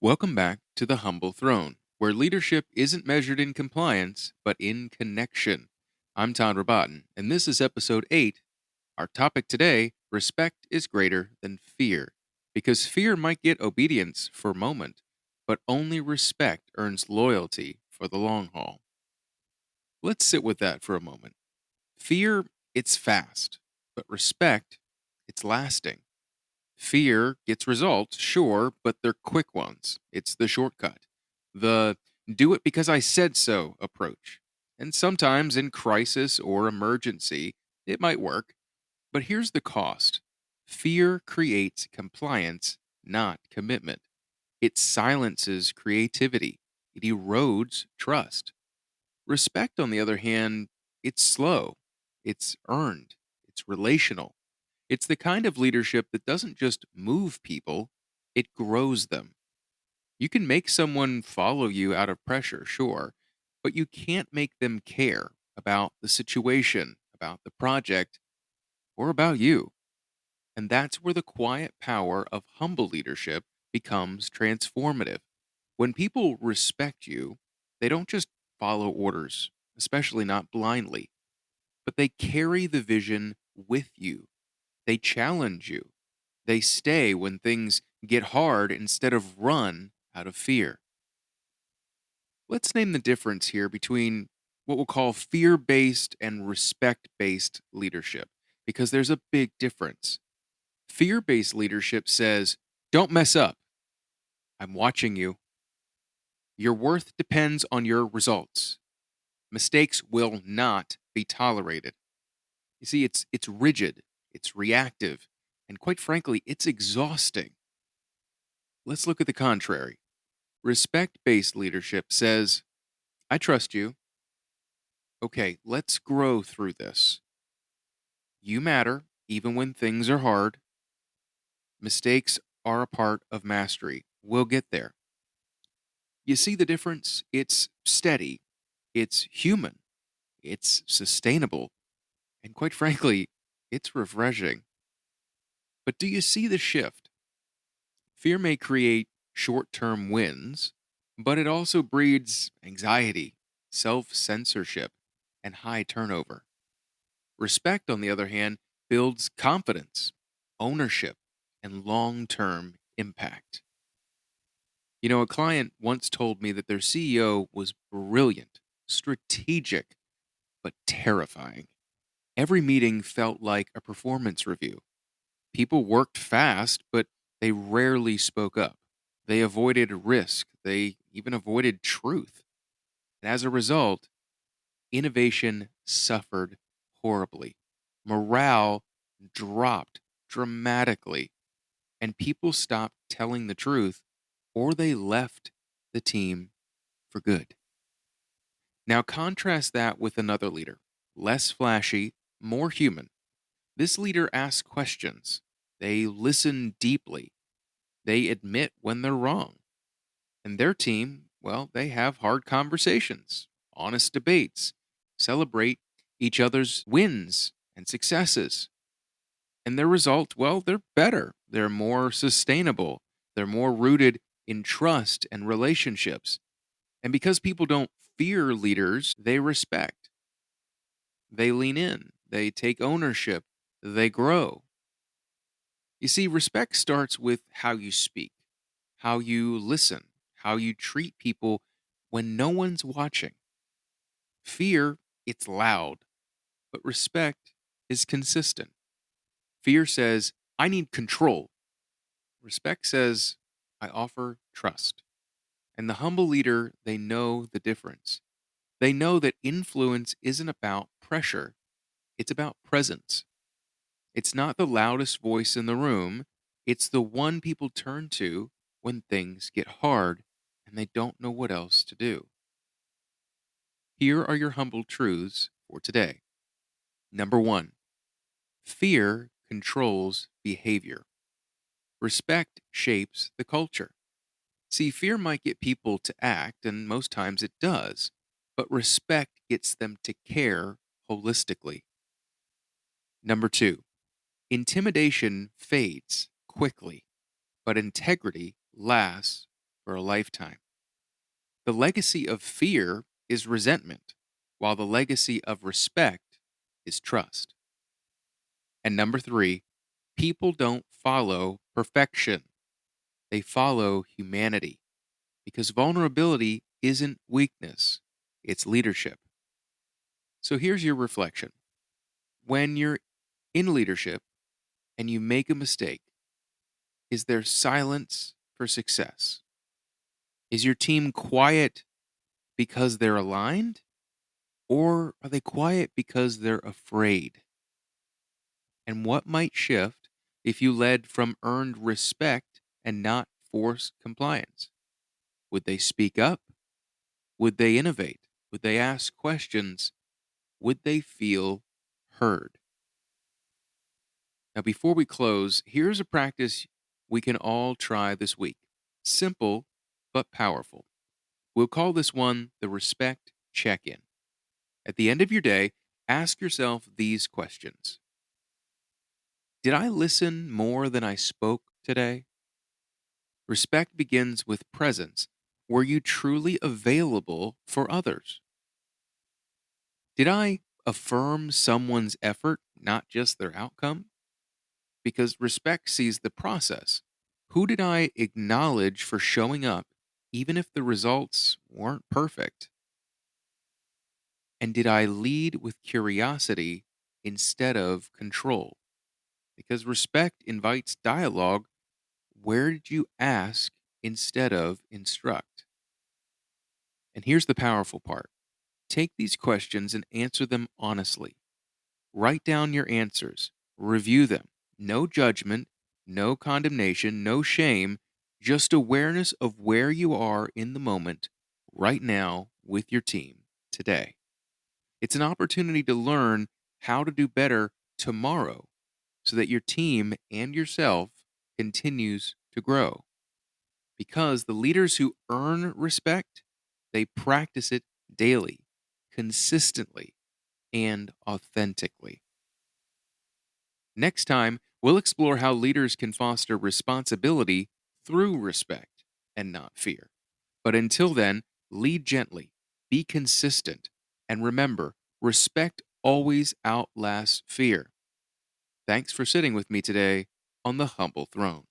Welcome back to the Humble Throne, where leadership isn't measured in compliance, but in connection. I'm Todd Robatin, and this is episode 8. Our topic today: respect is greater than fear. Because fear might get obedience for a moment, but only respect earns loyalty for the long haul. Let's sit with that for a moment. Fear, it's fast, but respect, it's lasting. Fear gets results, sure, but they're quick ones. It's the shortcut. The do it because I said so approach. And sometimes in crisis or emergency, it might work. But here's the cost: fear creates compliance, not commitment. It silences creativity, it erodes trust. Respect, on the other hand, it's slow, it's earned, it's relational. It's the kind of leadership that doesn't just move people, it grows them. You can make someone follow you out of pressure, sure, but you can't make them care about the situation, about the project, or about you. And that's where the quiet power of humble leadership becomes transformative. When people respect you, they don't just follow orders, especially not blindly, but they carry the vision with you. They challenge you. They stay when things get hard instead of run out of fear. Let's name the difference here between what we'll call fear based and respect based leadership, because there's a big difference. Fear based leadership says, don't mess up. I'm watching you. Your worth depends on your results. Mistakes will not be tolerated. You see, it's rigid, it's reactive, and quite frankly, it's exhausting. Let's look at the contrary. Respect based leadership says, I trust you. Okay, let's grow through this. You matter, even when things are hard. Mistakes are a part of mastery. We'll get there. You see the difference? It's steady, it's human, it's sustainable, and quite frankly, it's refreshing. But do you see the shift? Fear may create short term wins, but it also breeds anxiety, self censorship, and high turnover. Respect, on the other hand, builds confidence, ownership, and long term impact. You know, a client once told me that their CEO was brilliant, strategic, but terrifying. Every meeting felt like a performance review. People worked fast, but they rarely spoke up. They avoided risk. They even avoided truth. And as a result, innovation suffered horribly. Morale dropped dramatically, and people stopped telling the truth or they left the team for good. Now, contrast that with another leader, less flashy, more human. This leader asks questions, they listen deeply, they admit when they're wrong. And their team, well, they have hard conversations, honest debates, celebrate each other's wins and successes. And their result, well, they're better. They're more sustainable. They're more rooted in trust and relationships. And because people don't fear leaders, they respect. They lean in. They take ownership. They grow. You see, respect starts with how you speak, how you listen, how you treat people when no one's watching. Fear, it's loud, but respect is consistent. Fear says, I need control. Respect says, I offer trust. And the humble leader, they know the difference. They know that influence isn't about pressure, it's about presence. It's not the loudest voice in the room, it's the one people turn to when things get hard and they don't know what else to do. Here are your humble truths for today. Number one, fear controls behavior, respect shapes the culture. See, fear might get people to act, and most times it does, but respect gets them to care holistically. Number two, intimidation fades quickly, but integrity lasts for a lifetime. The legacy of fear is resentment, while the legacy of respect is trust. And number three, people don't follow perfection, they follow humanity because vulnerability isn't weakness, it's leadership. So here's your reflection. When you're in leadership and you make a mistake, is there silence for success? Is your team quiet because they're aligned? Or are they quiet because they're afraid? And what might shift if you led from earned respect and not forced compliance? Would they speak up? Would they innovate? Would they ask questions? Would they feel heard? Now, before we close, here's a practice we can all try this week. Simple, but powerful. We'll call this one the respect check in. At the end of your day, ask yourself these questions. Did I listen more than I spoke today? Respect begins with presence. Were you truly available for others? Did I affirm someone's effort, not just their outcome? Because respect sees the process. Who did I acknowledge for showing up, even if the results weren't perfect? And did I lead with curiosity instead of control? Because respect invites dialogue. Where did you ask instead of instruct? And here's the powerful part, take these questions and answer them honestly. Write down your answers, review them. No judgment, no condemnation, no shame, just awareness of where you are in the moment right now with your team today. It's an opportunity to learn how to do better tomorrow so that your team and yourself continues to grow. Because the leaders who earn respect, they practice it daily, consistently, and authentically. Next time, we'll explore how leaders can foster responsibility through respect and not fear. But until then, lead gently, be consistent, and remember, respect always outlasts fear. Thanks for sitting with me today on the humble throne.